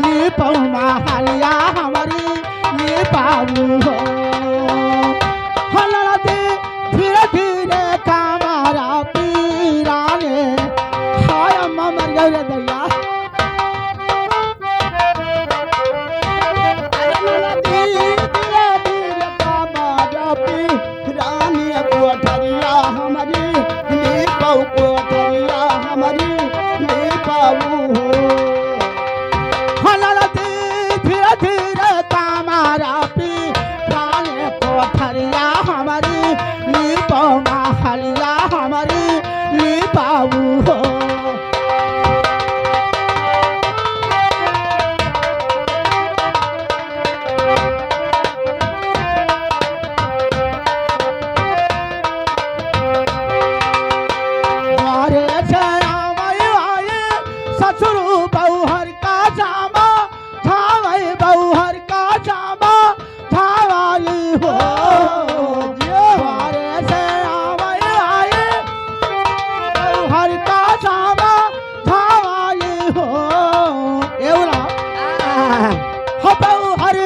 नी पौमा हलिया हमारी नी बाबू हो हलते धीरे धीरे कामारा पीराने हाय अम्मा मर गए दैया धीरे धीरे कामारा पीराने कोठरिया हमारी नी पौ कोठरिया हमारी नी बाबू हो हलते धीरे धीरे कामारा पीराने कोठरिया हमारी नी पौमा हलिया हमारी नी बाबू हो मारे जरावई आए ससुरु बहुहर का जामा धावई बहुहर का जामा धावाई हो मारे जरावई आए बहुहर का जामा धावाई हो एवला हो बहुहर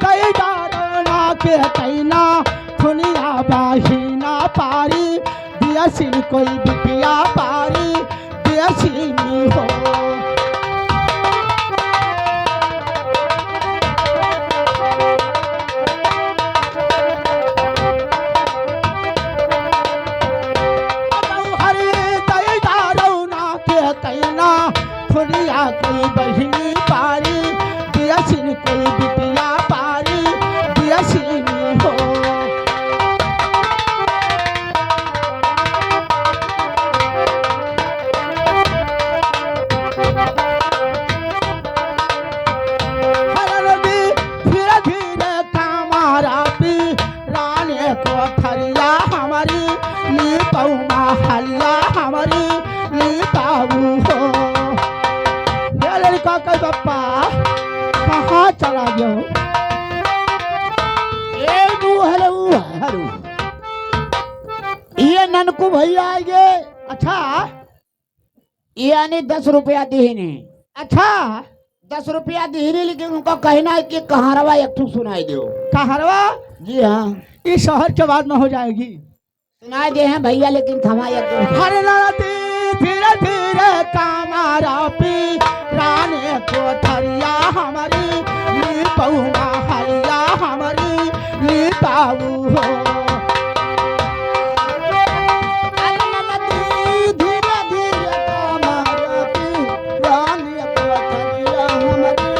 कई डारना के कैना दुनिया बाहीना पारी दियसिन कोई बिटिया पारी दियसिनी हो हरे दई दारौना के कैना दुनिया कोई बहिनी पारी दियसिन कोई बिटिया पारी दियसिनी हो हरदी धीरे धीरे कामारा पीराने कोठरिया हमारी नी पौमा हलिया हमारी नी बाबू हो ये लड़का का बप्पा कहाँ चला गया हेलो ये ननकू भैया आएंगे अच्छा यानी 10 रुपया दीने अच्छा 10 रुपया दीने लेकिन उनका कहना है कि कहारवा एक ठू सुनाई दो। कहरवा जी हाँ इस शहर के बाद में हो जाएगी सुनाई दे हैं भैया लेकिन थमा एक दो। हर नाती धीरे धीरे कामारा पीराने कोठरिया हमारी नी पौमा हलिया हमारी नी बाबू हो धीरे धीरे कामारा पीराने कोठरिया हमारी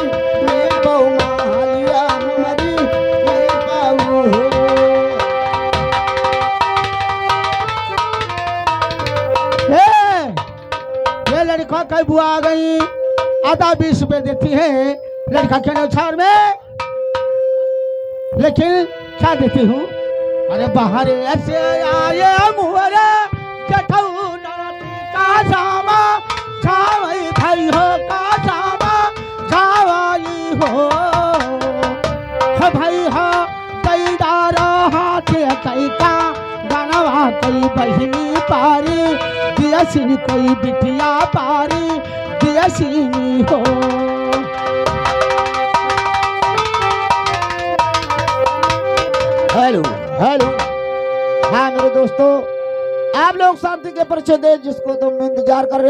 नी पौमा हलिया हमारी नी बाबू हो ये लड़का कई बुआ आ गई आधा 20 रुपए देती है लड़का के अनुसार में लेकिन क्या देती हूँ अरे बाहर ऐसे आए मुहरे जठऊ नाती का जामा छावई भाई हो का जामा छावाई हो भाई हो कई डारा हाथ कई का गनवा कई बहिनी पारी दियसिन कोई बिटिया पारी दियसिनी हो हेलो हेलो हाँ मेरे दोस्तों आप लोग शांति के परिचय दे जिसको तुम इंतजार कर रहे हो।